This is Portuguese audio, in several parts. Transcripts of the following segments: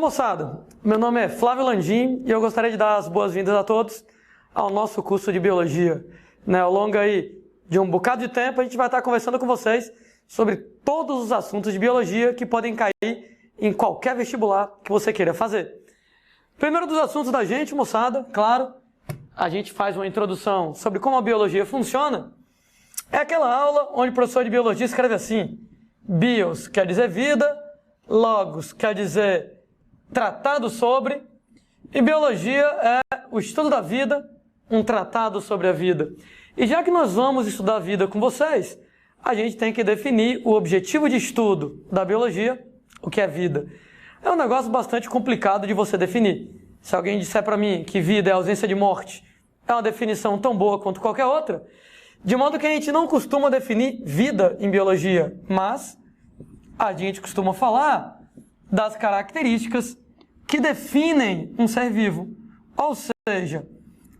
moçada, meu nome é Flávio Landim e eu gostaria de dar as boas-vindas a todos ao nosso curso de Biologia. Ao longo aí de um bocado de tempo, a gente vai estar conversando com vocês sobre todos os assuntos de Biologia que podem cair em qualquer vestibular que você queira fazer. Primeiro dos assuntos da gente, moçada, claro, a gente faz uma introdução sobre como a Biologia funciona. É aquela aula onde o professor de Biologia escreve assim: Bios quer dizer vida, Logos quer dizer tratado sobre, e Biologia é o estudo da vida, um tratado sobre a vida. E já que nós vamos estudar a vida com vocês, a gente tem que definir o objetivo de estudo da Biologia, o que é vida. É um negócio bastante complicado de você definir. Se alguém disser para mim que vida é ausência de morte, é uma definição tão boa quanto qualquer outra, de modo que a gente não costuma definir vida em Biologia, mas a gente costuma falar das características que definem um ser vivo, ou seja,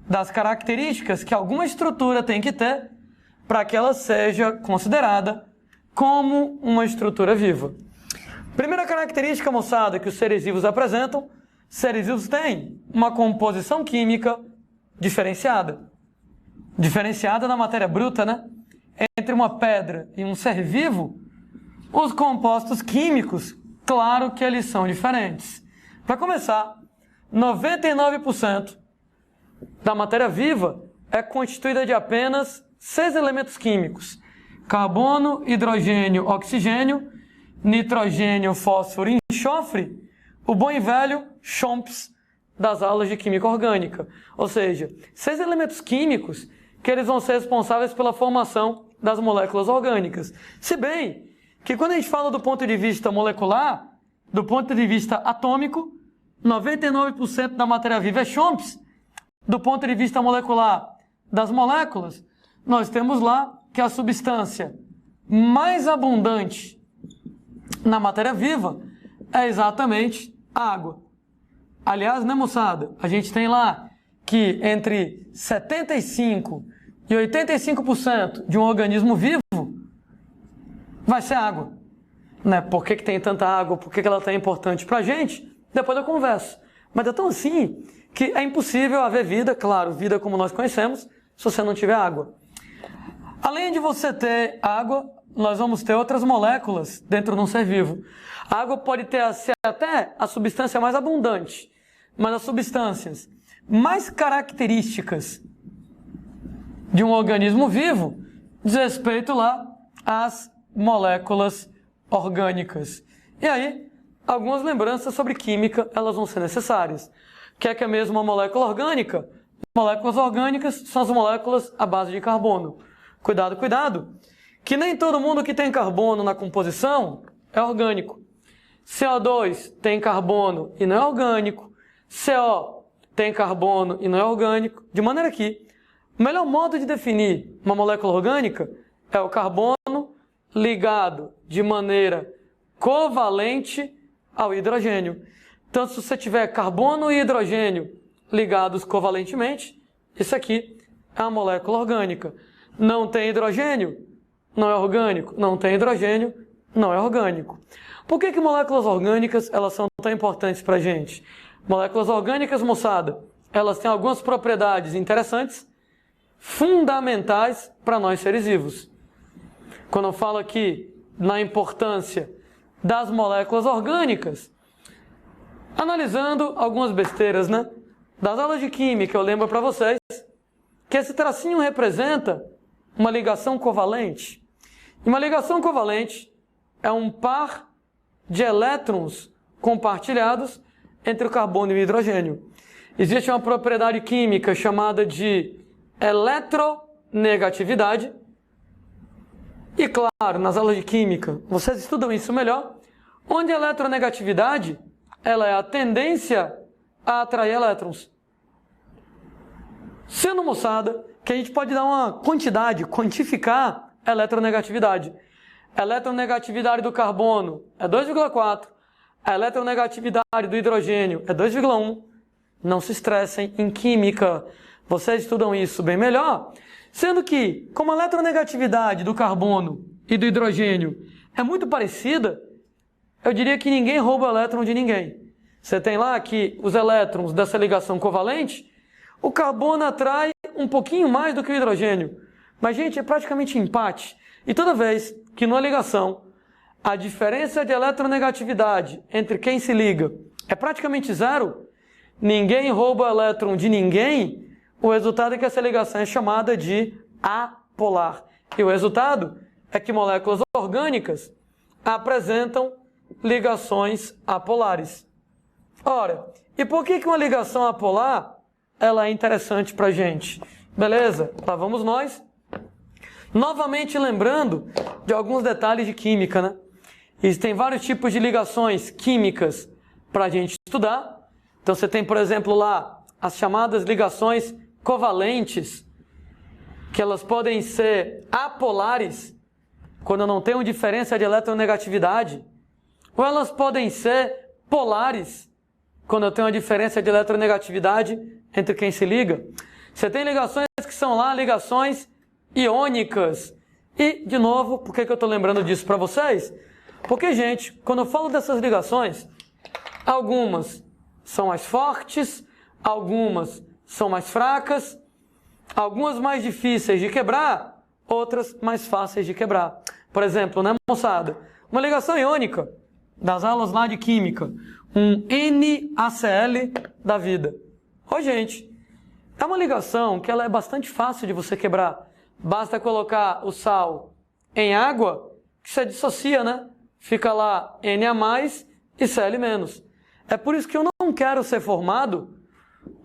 das características que alguma estrutura tem que ter para que ela seja considerada como uma estrutura viva. Primeira característica, moçada, que os seres vivos apresentam: seres vivos têm uma composição química diferenciada. Diferenciada na matéria bruta, né? Entre uma pedra e um ser vivo, os compostos químicos, claro que eles são diferentes. Para começar, 99% da matéria viva é constituída de apenas 6 elementos químicos: carbono, hidrogênio, oxigênio, nitrogênio, fósforo e enxofre, o bom e velho CHOMPS das aulas de química orgânica. Ou seja, 6 elementos químicos que eles vão ser responsáveis pela formação das moléculas orgânicas. Se bem que quando a gente fala do ponto de vista molecular, do ponto de vista atômico, 99% da matéria viva é CHOMPS. Do ponto de vista molecular das moléculas, nós temos lá que a substância mais abundante na matéria viva é exatamente a água. Aliás, né, moçada? A gente tem lá que entre 75% e 85% de um organismo vivo vai ser água. Né? Por que tem tanta água? Por que ela é tão importante para a gente? Depois eu converso. Mas é tão assim que é impossível haver vida, claro, vida como nós conhecemos, se você não tiver água. Além de você ter água, nós vamos ter outras moléculas dentro de um ser vivo. A água pode ser até a substância mais abundante, mas as substâncias mais características de um organismo vivo diz respeito lá às moléculas orgânicas. E aí, algumas lembranças sobre química, elas vão ser necessárias. O que é mesmo uma molécula orgânica? Moléculas orgânicas são as moléculas à base de carbono. Cuidado, cuidado, que nem todo mundo que tem carbono na composição é orgânico. CO2 tem carbono e não é orgânico. CO tem carbono e não é orgânico. De maneira que o melhor modo de definir uma molécula orgânica é o carbono ligado de maneira covalente ao hidrogênio. Então, se você tiver carbono e hidrogênio ligados covalentemente, isso aqui é uma molécula orgânica. Não tem hidrogênio, não é orgânico. Não tem hidrogênio, não é orgânico. Por que moléculas orgânicas elas são tão importantes para a gente? Moléculas orgânicas, moçada, elas têm algumas propriedades interessantes, fundamentais para nós seres vivos. Quando eu falo aqui na importância das moléculas orgânicas, analisando algumas besteiras, né? Das aulas de química, eu lembro para vocês que esse tracinho representa uma ligação covalente. E uma ligação covalente é um par de elétrons compartilhados entre o carbono e o hidrogênio. Existe uma propriedade química chamada de eletronegatividade. E claro, nas aulas de química, vocês estudam isso melhor, onde a eletronegatividade ela é a tendência a atrair elétrons. Sendo, moçada, que a gente pode dar uma quantidade, quantificar a eletronegatividade. A eletronegatividade do carbono é 2,4. A eletronegatividade do hidrogênio é 2,1. Não se estressem em química. Vocês estudam isso bem melhor. Sendo que, como a eletronegatividade do carbono e do hidrogênio é muito parecida, eu diria que ninguém rouba elétron de ninguém. Você tem lá que os elétrons dessa ligação covalente, o carbono atrai um pouquinho mais do que o hidrogênio. Mas, gente, é praticamente empate. E toda vez que numa ligação a diferença de eletronegatividade entre quem se liga é praticamente zero, ninguém rouba o elétron de ninguém, o resultado é que essa ligação é chamada de apolar. E o resultado é que moléculas orgânicas apresentam ligações apolares. Ora, e por que uma ligação apolar ela é interessante para a gente? Beleza, lá vamos nós. Novamente lembrando de alguns detalhes de química, né? Existem vários tipos de ligações químicas para a gente estudar. Então você tem, por exemplo, lá as chamadas ligações covalentes, que elas podem ser apolares, quando não tem uma diferença de eletronegatividade, ou elas podem ser polares, quando eu tenho uma diferença de eletronegatividade entre quem se liga. Você tem ligações que são lá ligações iônicas. E, de novo, por que eu estou lembrando disso para vocês? Porque, gente, quando eu falo dessas ligações, algumas são mais fortes, algumas são mais fracas, algumas mais difíceis de quebrar, outras mais fáceis de quebrar. Por exemplo, né, moçada? Uma ligação iônica, das aulas lá de química, um NaCl da vida. Ô, gente, é uma ligação que ela é bastante fácil de você quebrar. Basta colocar o sal em água, que você dissocia, né? Fica lá Na+, e Cl-. É por isso que eu não quero ser formado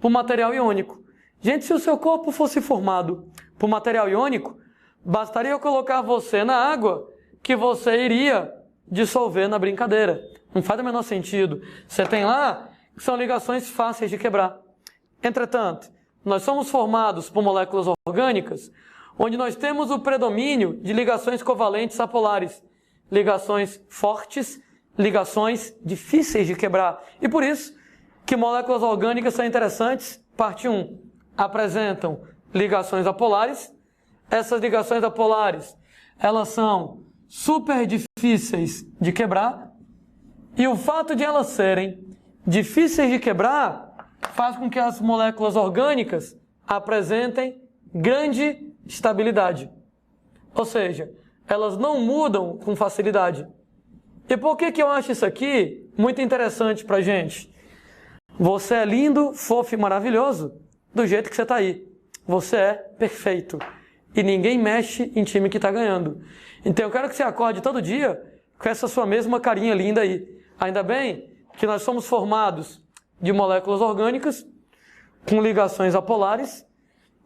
por material iônico. Gente, se o seu corpo fosse formado por material iônico, bastaria eu colocar você na água que você iria dissolver na brincadeira. Não faz o menor sentido. Você tem lá que são ligações fáceis de quebrar. Entretanto, nós somos formados por moléculas orgânicas, onde nós temos o predomínio de ligações covalentes apolares, ligações fortes, ligações difíceis de quebrar. E por isso que moléculas orgânicas são interessantes. Parte 1, apresentam ligações apolares. Essas ligações apolares, elas são super difíceis de quebrar. E o fato de elas serem difíceis de quebrar faz com que as moléculas orgânicas apresentem grande estabilidade. Ou seja, elas não mudam com facilidade. E por que eu acho isso aqui muito interessante pra gente? Você é lindo, fofo e maravilhoso do jeito que você está aí. Você é perfeito. E ninguém mexe em time que está ganhando. Então eu quero que você acorde todo dia com essa sua mesma carinha linda aí. Ainda bem que nós somos formados de moléculas orgânicas com ligações apolares,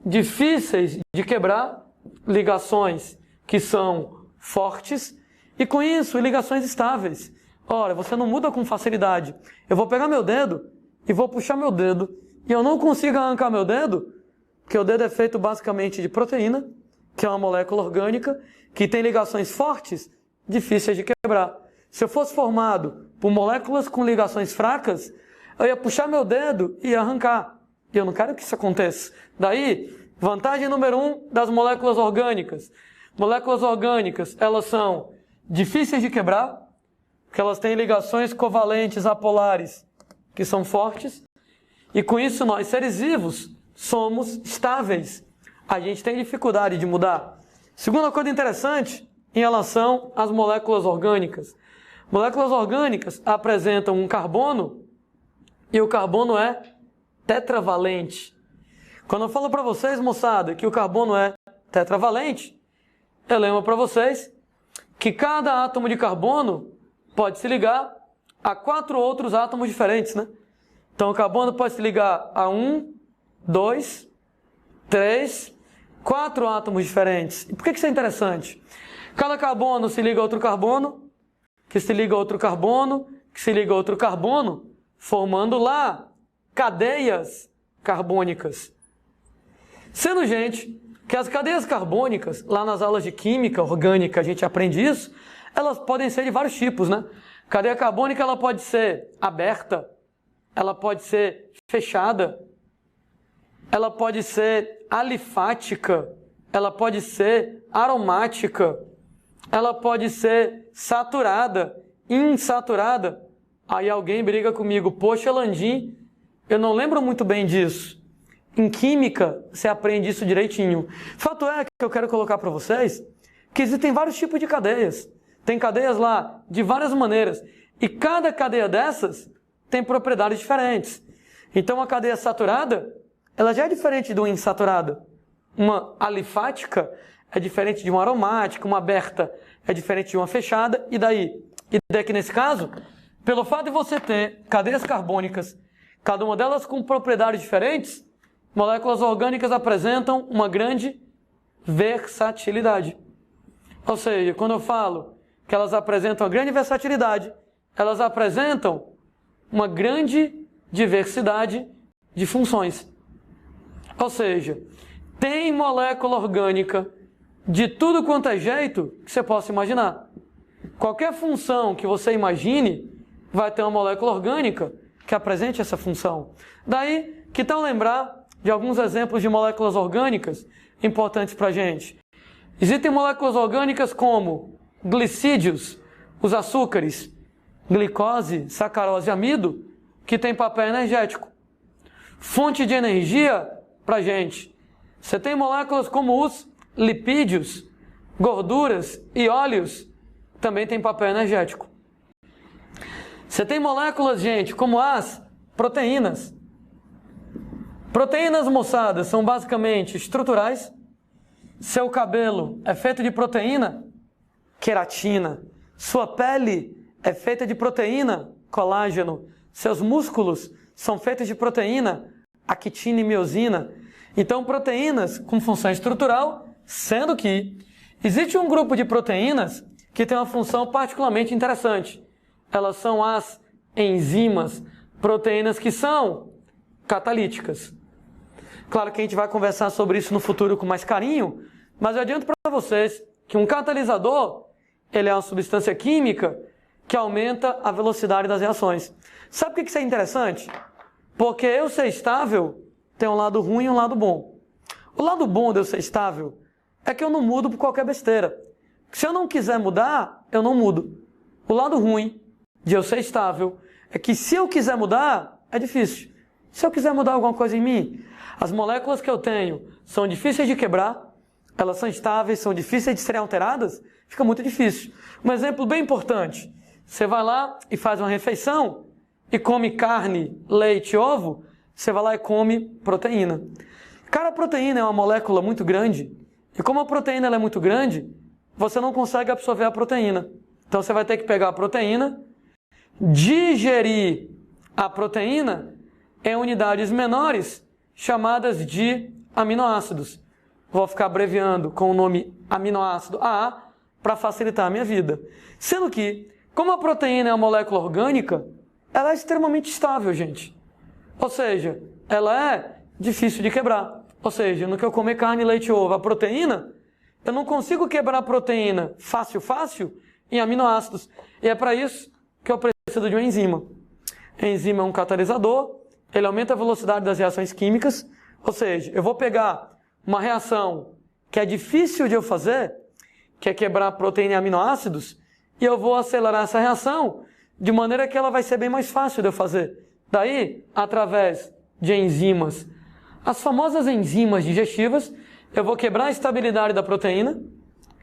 difíceis de quebrar, ligações que são fortes e com isso ligações estáveis. Ora, você não muda com facilidade. Eu vou pegar meu dedo e vou puxar meu dedo e eu não consigo arrancar meu dedo, porque o dedo é feito basicamente de proteína, que é uma molécula orgânica, que tem ligações fortes, difíceis de quebrar. Se eu fosse formado por moléculas com ligações fracas, eu ia puxar meu dedo e ia arrancar. E eu não quero que isso aconteça. Daí, vantagem número 1 das moléculas orgânicas. Moléculas orgânicas, elas são difíceis de quebrar, porque elas têm ligações covalentes apolares que são fortes. E com isso, nós, seres vivos, somos estáveis. A gente tem dificuldade de mudar. Segunda coisa interessante em relação às moléculas orgânicas. Moléculas orgânicas apresentam um carbono e o carbono é tetravalente. Quando eu falo para vocês, moçada, que o carbono é tetravalente, eu lembro para vocês que cada átomo de carbono pode se ligar a 4 outros átomos diferentes, né? Então o carbono pode se ligar a 1, 2, 3, 4 átomos diferentes. E por que isso é interessante? Cada carbono se liga a outro carbono, que se liga a outro carbono, que se liga a outro carbono, formando lá cadeias carbônicas. Sendo, gente, que as cadeias carbônicas, lá nas aulas de química orgânica a gente aprende isso, elas podem ser de vários tipos, né? Cadeia carbônica ela pode ser aberta, ela pode ser fechada, ela pode ser alifática, ela pode ser aromática, ela pode ser saturada, insaturada. Aí alguém briga comigo, poxa, Landim, eu não lembro muito bem disso. Em química, você aprende isso direitinho. Fato é que eu quero colocar para vocês que existem vários tipos de cadeias. Tem cadeias lá de várias maneiras. E cada cadeia dessas tem propriedades diferentes. Então a cadeia saturada, ela já é diferente de uma insaturada. Uma alifática é diferente de uma aromática, uma aberta é diferente de uma fechada, e daí? E daí que nesse caso, pelo fato de você ter cadeias carbônicas, cada uma delas com propriedades diferentes, moléculas orgânicas apresentam uma grande versatilidade. Ou seja, quando eu falo que elas apresentam uma grande versatilidade, elas apresentam uma grande diversidade de funções. Ou seja, tem molécula orgânica de tudo quanto é jeito que você possa imaginar. Qualquer função que você imagine vai ter uma molécula orgânica que apresente essa função. Daí, que tal lembrar de alguns exemplos de moléculas orgânicas importantes para a gente? Existem moléculas orgânicas como glicídios, os açúcares, glicose, sacarose e amido, que tem papel energético. Fonte de energia para a gente. Você tem moléculas como os lipídios, gorduras e óleos, também tem papel energético. Você tem moléculas, gente, como as proteínas. Proteínas, moçadas, são basicamente estruturais. Seu cabelo é feito de proteína, queratina. Sua pele é feita de proteína, colágeno. Seus músculos são feitos de proteína, actina e miosina. Então, proteínas com função estrutural, sendo que existe um grupo de proteínas que tem uma função particularmente interessante. Elas são as enzimas, proteínas que são catalíticas. Claro que a gente vai conversar sobre isso no futuro com mais carinho, mas eu adianto para vocês que um catalisador, ele é uma substância química que aumenta a velocidade das reações. Sabe por que isso é interessante? Porque eu ser estável tem um lado ruim e um lado bom. O lado bom de eu ser estável é que eu não mudo por qualquer besteira. Se eu não quiser mudar, eu não mudo. O lado ruim de eu ser estável é que se eu quiser mudar, é difícil. Se eu quiser mudar alguma coisa em mim, as moléculas que eu tenho são difíceis de quebrar, elas são estáveis, são difíceis de serem alteradas, fica muito difícil. Um exemplo bem importante, você vai lá e faz uma refeição e come carne, leite, ovo, você vai lá e come proteína. Cara, a proteína é uma molécula muito grande, e como a proteína ela é muito grande, você não consegue absorver a proteína. Então você vai ter que pegar a proteína, digerir a proteína em unidades menores, chamadas de aminoácidos. Vou ficar abreviando com o nome aminoácido AA para facilitar a minha vida. Sendo que, como a proteína é uma molécula orgânica, ela é extremamente estável, gente. Ou seja, ela é difícil de quebrar. Ou seja, no que eu comer carne, leite e ovo, a proteína, eu não consigo quebrar a proteína fácil em aminoácidos. E é para isso que eu preciso de uma enzima. A enzima é um catalisador, ele aumenta a velocidade das reações químicas, ou seja, eu vou pegar uma reação que é difícil de eu fazer, que é quebrar proteína em aminoácidos, e eu vou acelerar essa reação de maneira que ela vai ser bem mais fácil de eu fazer. Daí, através de enzimas, as famosas enzimas digestivas, eu vou quebrar a estabilidade da proteína,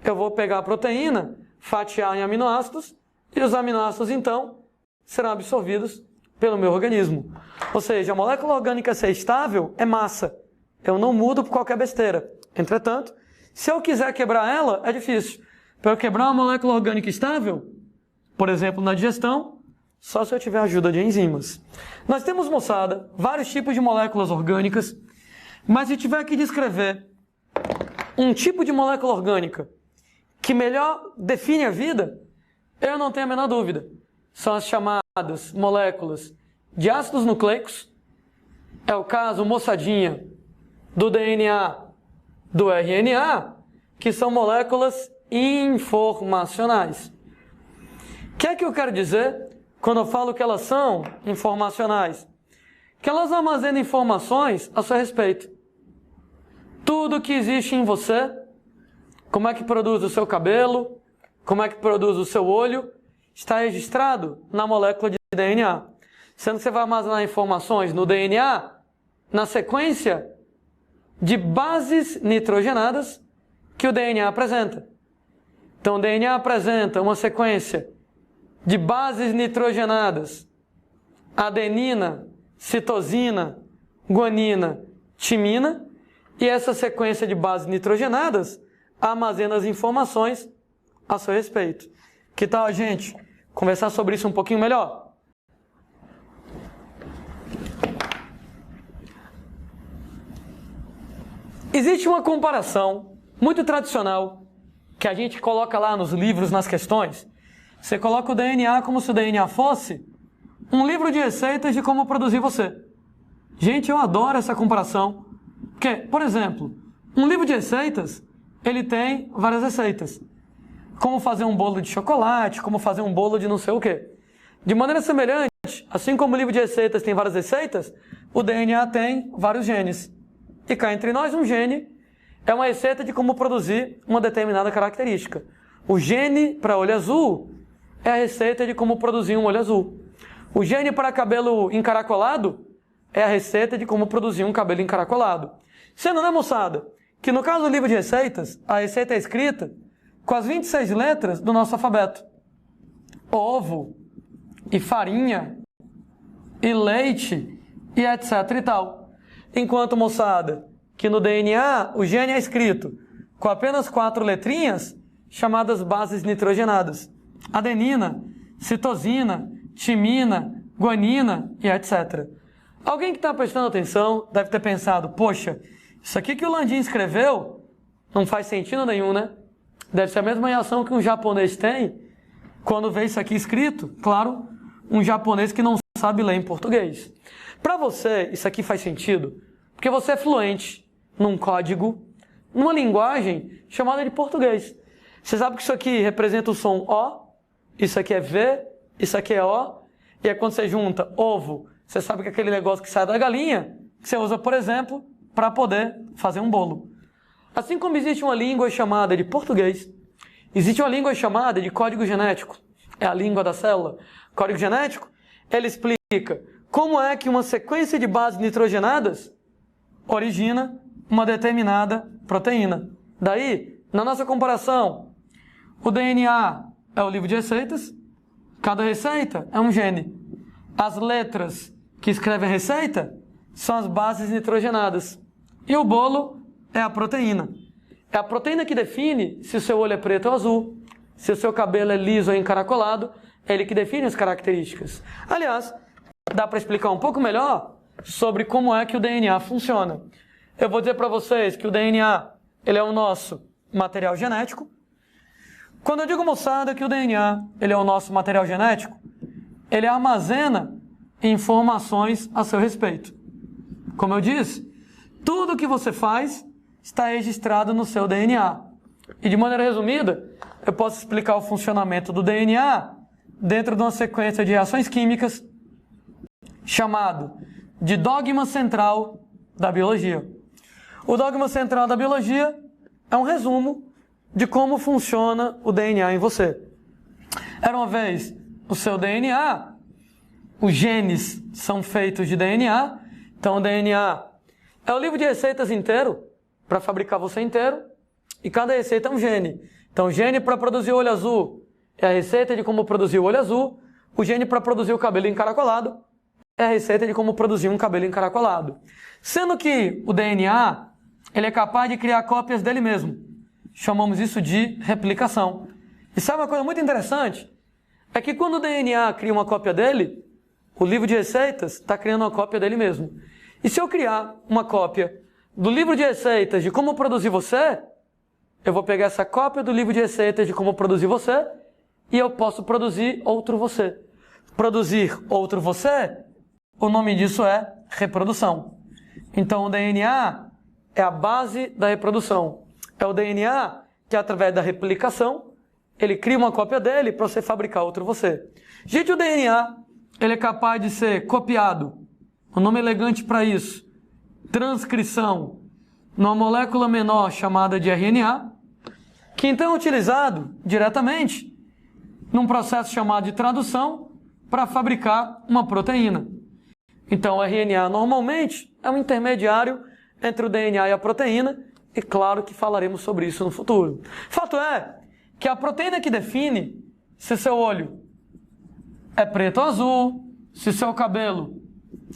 eu vou pegar a proteína, fatiar em aminoácidos, e os aminoácidos, então, serão absorvidos pelo meu organismo. Ou seja, a molécula orgânica ser estável é massa. Eu não mudo por qualquer besteira. Entretanto, se eu quiser quebrar ela, é difícil. Para eu quebrar uma molécula orgânica estável, por exemplo, na digestão, só se eu tiver a ajuda de enzimas. Nós temos, moçada, vários tipos de moléculas orgânicas, mas se tiver que descrever um tipo de molécula orgânica que melhor define a vida, eu não tenho a menor dúvida. São as chamadas moléculas de ácidos nucleicos, é o caso, moçadinha, do DNA, do RNA, que são moléculas informacionais. O que é que eu quero dizer quando eu falo que elas são informacionais? Que elas armazenam informações a seu respeito. Tudo que existe em você, como é que produz o seu cabelo, como é que produz o seu olho, está registrado na molécula de DNA. Sendo que você vai armazenar informações no DNA na sequência de bases nitrogenadas que o DNA apresenta. Então, o DNA apresenta uma sequência de bases nitrogenadas: adenina, citosina, guanina, timina, e essa sequência de bases nitrogenadas armazena as informações a seu respeito. Que tal a gente conversar sobre isso um pouquinho melhor? Existe uma comparação muito tradicional que a gente coloca lá nos livros, nas questões. Você coloca o DNA como se o DNA fosse um livro de receitas de como produzir você. Gente, eu adoro essa comparação. Porque, por exemplo, um livro de receitas, ele tem várias receitas. Como fazer um bolo de chocolate, como fazer um bolo de não sei o quê. De maneira semelhante, assim como o livro de receitas tem várias receitas, o DNA tem vários genes. E cá entre nós, um gene é uma receita de como produzir uma determinada característica. O gene para olho azul é a receita de como produzir um olho azul. O gene para cabelo encaracolado é a receita de como produzir um cabelo encaracolado. Sendo, né, moçada, que no caso do livro de receitas, a receita é escrita com as 26 letras do nosso alfabeto. Ovo, e farinha, e leite, e etc e tal. Enquanto, moçada, que no DNA o gene é escrito com apenas 4 letrinhas, chamadas bases nitrogenadas: adenina, citosina, timina, guanina e etc. Alguém que está prestando atenção deve ter pensado: poxa, isso aqui que o Landim escreveu não faz sentido nenhum, né? Deve ser a mesma reação que um japonês tem quando vê isso aqui escrito. Claro, um japonês que não sabe ler em português. Para você, isso aqui faz sentido porque você é fluente num código, numa linguagem chamada de português. Você sabe que isso aqui representa o som O, isso aqui é V, isso aqui é O, e aí quando você junta ovo, você sabe que é aquele negócio que sai da galinha, que você usa, por exemplo, para poder fazer um bolo. Assim como existe uma língua chamada de português, existe uma língua chamada de código genético. É a língua da célula. Código genético, ele explica como é que uma sequência de bases nitrogenadas origina uma determinada proteína. Daí, na nossa comparação, o DNA é o livro de receitas, cada receita é um gene. As letras que escrevem a receita são as bases nitrogenadas. E o bolo é a proteína. É a proteína que define se o seu olho é preto ou azul, se o seu cabelo é liso ou encaracolado, é ele que define as características. Aliás, dá para explicar um pouco melhor sobre como é que o DNA funciona. Eu vou dizer para vocês que o DNA ele é o nosso material genético. Quando eu digo, moçada, que o DNA ele é o nosso material genético, ele armazena informações a seu respeito. Como eu disse, tudo que você faz está registrado no seu DNA. E de maneira resumida, eu posso explicar o funcionamento do DNA dentro de uma sequência de reações químicas chamado de dogma central da biologia. O dogma central da biologia é um resumo de como funciona o DNA em você. Era uma vez o seu DNA, os genes são feitos de DNA, então o DNA é o livro de receitas inteiro, para fabricar você inteiro, e cada receita é um gene. Então o gene para produzir o olho azul é a receita de como produzir o olho azul, o gene para produzir o cabelo encaracolado é a receita de como produzir um cabelo encaracolado. Sendo que o DNA ele é capaz de criar cópias dele mesmo. Chamamos isso de replicação. E sabe uma coisa muito interessante? É que quando o DNA cria uma cópia dele, o livro de receitas está criando uma cópia dele mesmo. E se eu criar uma cópia do livro de receitas de como produzir você, eu vou pegar essa cópia do livro de receitas de como produzir você e eu posso produzir outro você. Produzir outro você, o nome disso é reprodução. Então o DNA é a base da reprodução. É o DNA que, através da replicação, ele cria uma cópia dele para você fabricar outro você. Gente, o DNA ele é capaz de ser copiado. O nome elegante para isso, transcrição, numa molécula menor chamada de RNA, que então é utilizado diretamente num processo chamado de tradução para fabricar uma proteína. Então, o RNA normalmente é um intermediário entre o DNA e a proteína, e claro que falaremos sobre isso no futuro. Fato é que a proteína que define se seu olho é preto ou azul, se seu cabelo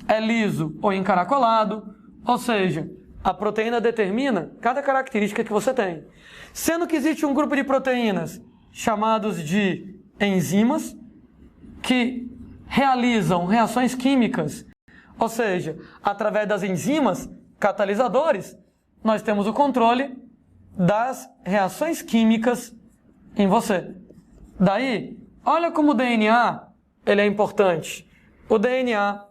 é liso ou encaracolado, ou seja, a proteína determina cada característica que você tem. Sendo que existe um grupo de proteínas chamados de enzimas que realizam reações químicas, ou seja, através das enzimas catalisadores, nós temos o controle das reações químicas em você. Daí, olha como o DNA ele é importante. O DNA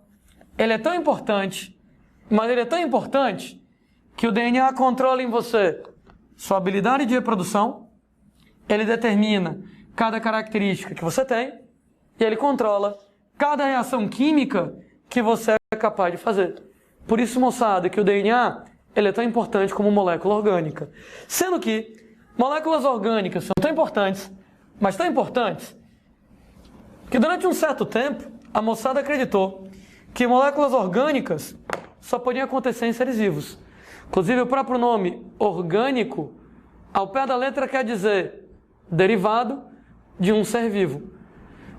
ele é tão importante, mas ele é tão importante que o DNA controla em você sua habilidade de reprodução, ele determina cada característica que você tem e ele controla cada reação química que você é capaz de fazer. Por isso, moçada, que o DNA ele é tão importante como molécula orgânica. Sendo que moléculas orgânicas são tão importantes, mas tão importantes, que durante um certo tempo a moçada acreditou que moléculas orgânicas só podiam acontecer em seres vivos. Inclusive, o próprio nome orgânico, ao pé da letra, quer dizer derivado de um ser vivo.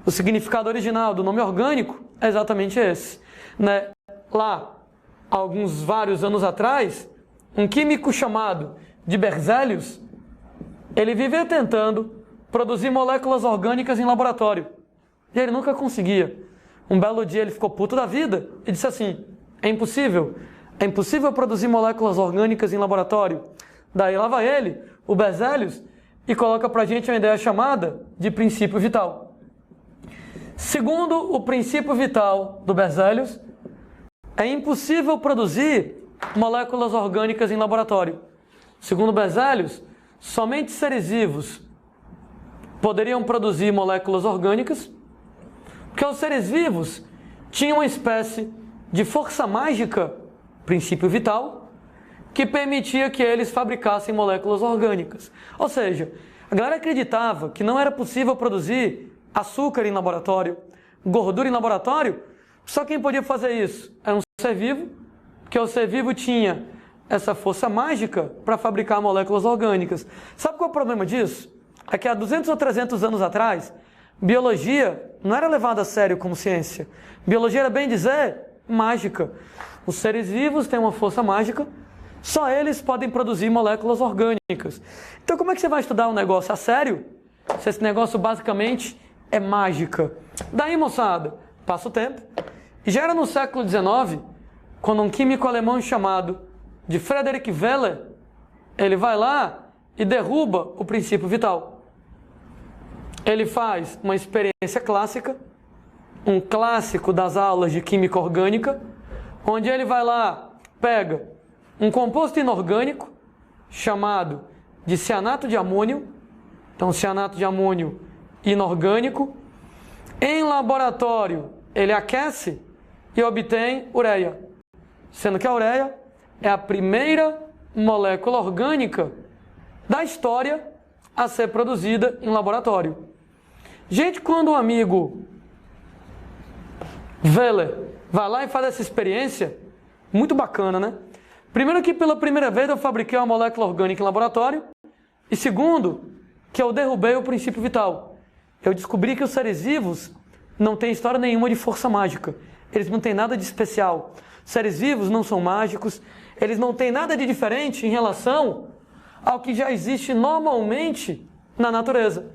O significado original do nome orgânico é exatamente esse. Lá, vários anos atrás, um químico chamado de Berzelius, ele vivia tentando produzir moléculas orgânicas em laboratório. E ele nunca conseguia. Um belo dia ele ficou puto da vida e disse assim: é impossível produzir moléculas orgânicas em laboratório. Daí lá vai ele, o Berzelius, e coloca pra gente uma ideia chamada de princípio vital. Segundo o princípio vital do Berzelius, é impossível produzir moléculas orgânicas em laboratório. Segundo Berzelius, somente seres vivos poderiam produzir moléculas orgânicas, porque os seres vivos tinham uma espécie de força mágica, princípio vital, que permitia que eles fabricassem moléculas orgânicas. Ou seja, a galera acreditava que não era possível produzir açúcar em laboratório, gordura em laboratório. Só quem podia fazer isso era um ser vivo, porque o ser vivo tinha essa força mágica para fabricar moléculas orgânicas. Sabe qual é o problema disso? É que há 200 ou 300 anos atrás, biologia não era levada a sério como ciência. Biologia era, bem dizer, mágica. Os seres vivos têm uma força mágica, só eles podem produzir moléculas orgânicas. Então como é que você vai estudar um negócio a sério se esse negócio basicamente é mágica? Daí, moçada, passa o tempo, e já era no século XIX, quando um químico alemão chamado de Friedrich Welle, ele vai lá e derruba o princípio vital. Ele faz uma experiência clássica, um clássico das aulas de química orgânica, onde ele vai lá, pega um composto inorgânico chamado de cianato de amônio, então cianato de amônio inorgânico, em laboratório ele aquece e obtém ureia, sendo que a ureia é a primeira molécula orgânica da história a ser produzida em laboratório. Gente, quando o amigo Welle vai lá e faz essa experiência, muito bacana, né? Primeiro que pela primeira vez eu fabriquei uma molécula orgânica em laboratório, e segundo, que eu derrubei o princípio vital. Eu descobri que os seres vivos não têm história nenhuma de força mágica. Eles não têm nada de especial. Seres vivos não são mágicos, eles não têm nada de diferente em relação ao que já existe normalmente na natureza.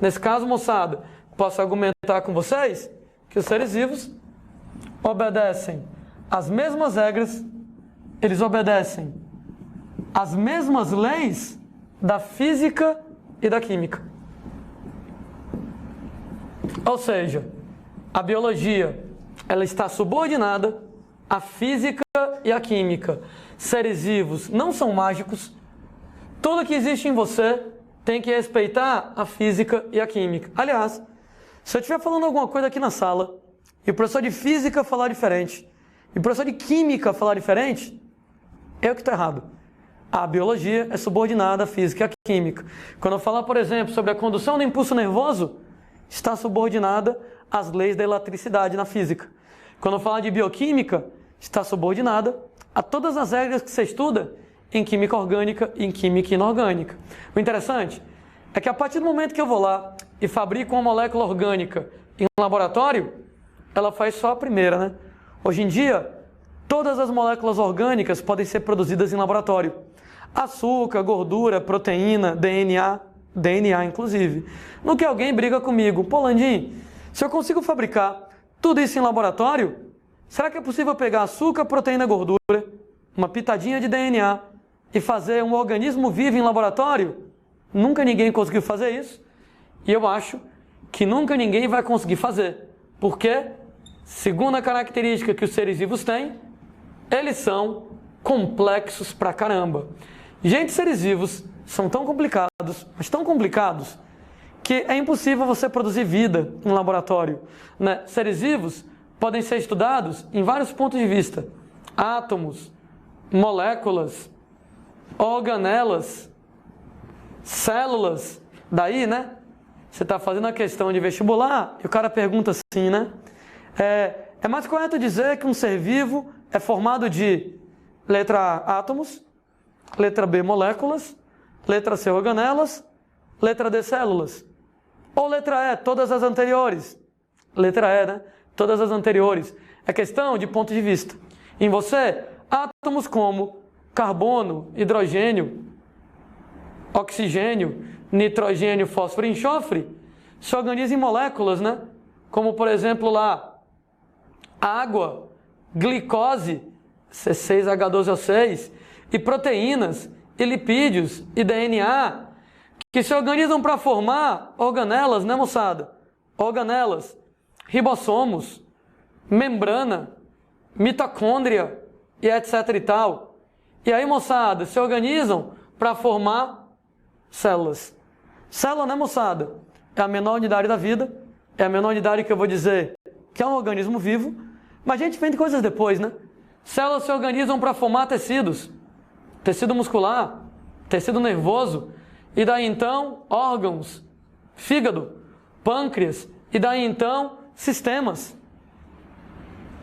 Nesse caso, moçada, posso argumentar com vocês que os seres vivos obedecem às mesmas regras, eles obedecem às mesmas leis da física e da química. Ou seja, a biologia, ela está subordinada à física e à química. Seres vivos não são mágicos. Tudo que existe em você tem que respeitar a física e a química. Aliás, se eu estiver falando alguma coisa aqui na sala, e o professor de física falar diferente, e o professor de química falar diferente, eu que estou errado. A biologia é subordinada à física e à química. Quando eu falar, por exemplo, sobre a condução do impulso nervoso, está subordinada às leis da eletricidade na física. Quando fala de bioquímica, está subordinada a todas as regras que você estuda em química orgânica e em química inorgânica. O interessante é que a partir do momento que eu vou lá e fabrico uma molécula orgânica em um laboratório, ela faz só a primeira, né? Hoje em dia, todas as moléculas orgânicas podem ser produzidas em laboratório. Açúcar, gordura, proteína, DNA inclusive. No que alguém briga comigo, pô, Landim, se eu consigo fabricar tudo isso em laboratório, será que é possível pegar açúcar, proteína, gordura, uma pitadinha de DNA e fazer um organismo vivo em laboratório? Nunca ninguém conseguiu fazer isso e eu acho que nunca ninguém vai conseguir fazer. Porque, segundo a característica que os seres vivos têm, eles são complexos pra caramba. Gente, seres vivos são tão complicados, mas tão complicados, que é impossível você produzir vida em laboratório, né? Seres vivos podem ser estudados em vários pontos de vista. Átomos, moléculas, organelas, células. Daí, né? Você está fazendo a questão de vestibular e o cara pergunta assim, né? É mais correto dizer que um ser vivo é formado de letra A, átomos, letra B, moléculas, letra C, organelas, letra D, células. Ou letra E, todas as anteriores. Letra E, né? Todas as anteriores. É questão de ponto de vista. Em você, átomos como carbono, hidrogênio, oxigênio, nitrogênio, fósforo e enxofre se organizam em moléculas, né? Como, por exemplo, lá, água, glicose, C6H12O6, e proteínas, e lipídios, e DNA, que se organizam para formar organelas, né, moçada? Organelas, ribossomos, membrana, mitocôndria, e etc e tal. E aí, moçada, se organizam para formar células. Célula, né, moçada? É a menor unidade da vida, é a menor unidade que eu vou dizer que é um organismo vivo, mas a gente vem de coisas depois, né? Células se organizam para formar tecidos, tecido muscular, tecido nervoso, e daí então órgãos, fígado, pâncreas, e daí então sistemas,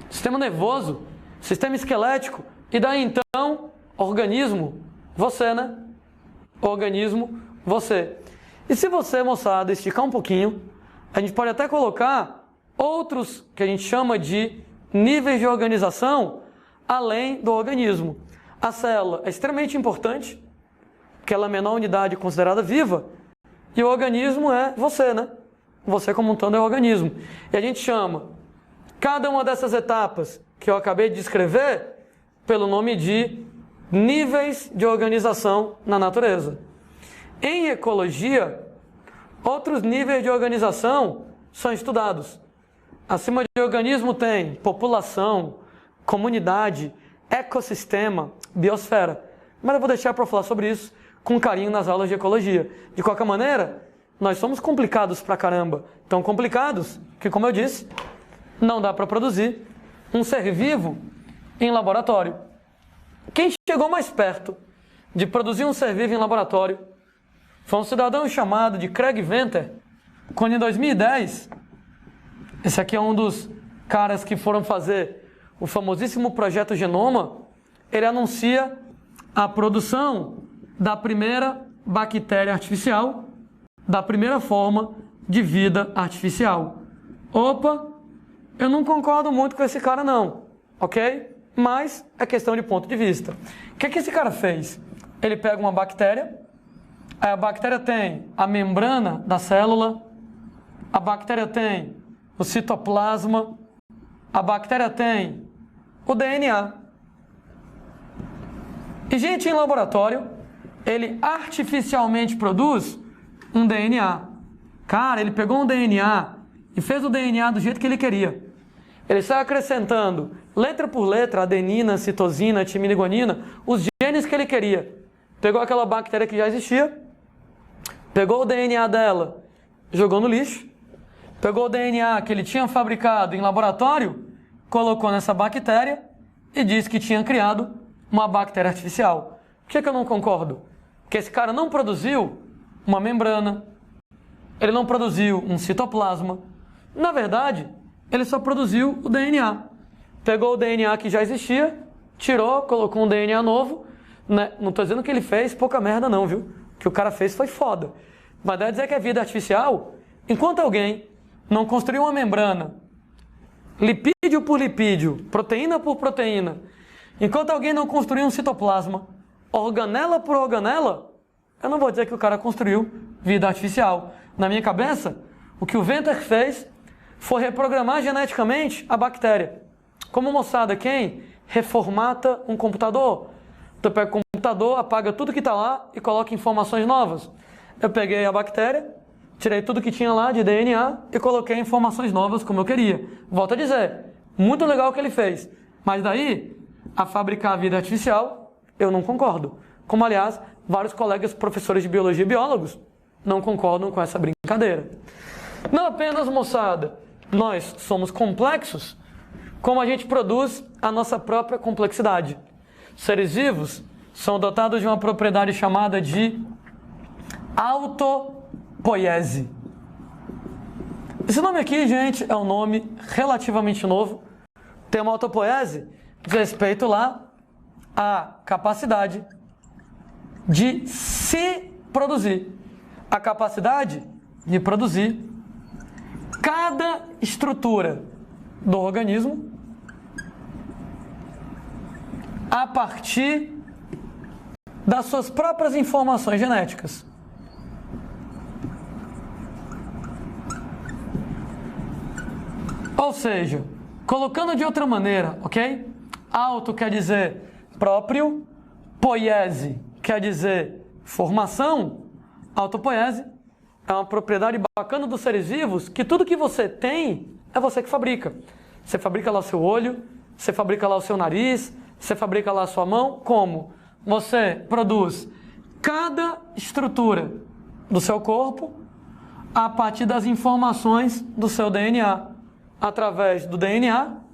sistema nervoso, sistema esquelético, e daí então organismo, você, né? Organismo, você. E se você, moçada, esticar um pouquinho, a gente pode até colocar outros que a gente chama de níveis de organização além do organismo. A célula é extremamente importante, porque ela é a menor unidade considerada viva, e o organismo é você, né? Você como um todo é o organismo. E a gente chama cada uma dessas etapas que eu acabei de descrever pelo nome de níveis de organização na natureza. Em ecologia, outros níveis de organização são estudados. Acima de organismo tem população, comunidade, ecossistema, biosfera. Mas eu vou deixar para falar sobre isso com carinho nas aulas de ecologia. De qualquer maneira, nós somos complicados pra caramba. Tão complicados que, como eu disse, não dá para produzir um ser vivo em laboratório. Quem chegou mais perto de produzir um ser vivo em laboratório foi um cidadão chamado de Craig Venter, quando em 2010, esse aqui é um dos caras que foram fazer o famosíssimo projeto Genoma, ele anuncia a produção da primeira bactéria artificial, da primeira forma de vida artificial. Opa, eu não concordo muito com esse cara não, ok? Mas é questão de ponto de vista. O que esse cara fez? Ele pega uma bactéria, a bactéria tem a membrana da célula, a bactéria tem o citoplasma, a bactéria tem o DNA. E, gente, em laboratório, ele artificialmente produz um DNA. Cara, ele pegou um DNA e fez o DNA do jeito que ele queria. Ele sai acrescentando, letra por letra, adenina, citosina, timina e guanina, os genes que ele queria. Pegou aquela bactéria que já existia, pegou o DNA dela, jogou no lixo, pegou o DNA que ele tinha fabricado em laboratório, colocou nessa bactéria e disse que tinha criado uma bactéria artificial. Por que eu não concordo? Porque esse cara não produziu uma membrana, ele não produziu um citoplasma. Na verdade, ele só produziu o DNA. Pegou o DNA que já existia, tirou, colocou um DNA novo. Né? Não estou dizendo que ele fez pouca merda não, viu? O que o cara fez foi foda. Mas deve dizer que é vida artificial, enquanto alguém não construiu uma membrana, lipídio por lipídio, proteína por proteína, enquanto alguém não construiu um citoplasma, organela por organela, eu não vou dizer que o cara construiu vida artificial. Na minha cabeça, o que o Venter fez foi reprogramar geneticamente a bactéria. Como, moçada, quem reformata um computador? Tu pega o computador, apaga tudo que está lá e coloca informações novas. Eu peguei a bactéria, tirei tudo que tinha lá de DNA e coloquei informações novas como eu queria. Volto a dizer, muito legal o que ele fez. Mas daí, a fabricar a vida artificial, eu não concordo. Como, aliás, vários colegas professores de biologia e biólogos não concordam com essa brincadeira. Não apenas, moçada, nós somos complexos, como a gente produz a nossa própria complexidade. Seres vivos são dotados de uma propriedade chamada de autopoiese. Esse nome aqui, gente, é um nome relativamente novo. Tem uma autopoiese diz respeito lá à capacidade de se produzir. A capacidade de produzir cada estrutura do organismo a partir das suas próprias informações genéticas. Ou seja, colocando de outra maneira, ok? Auto quer dizer próprio, poiese quer dizer formação. Autopoiese é uma propriedade bacana dos seres vivos que tudo que você tem é você que fabrica. Você fabrica lá o seu olho, você fabrica lá o seu nariz, você fabrica lá a sua mão. Como? Você produz cada estrutura do seu corpo a partir das informações do seu DNA. Através do DNA,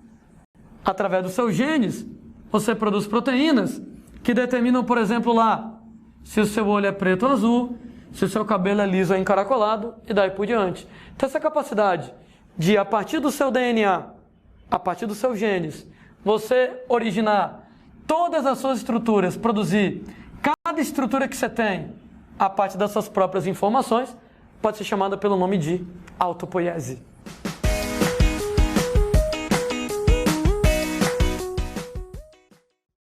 através dos seus genes, você produz proteínas que determinam, por exemplo, lá, se o seu olho é preto ou azul, se o seu cabelo é liso ou encaracolado, e daí por diante. Então essa capacidade de, a partir do seu DNA, a partir dos seus genes, você originar todas as suas estruturas, produzir cada estrutura que você tem a partir das suas próprias informações, pode ser chamada pelo nome de autopoiese.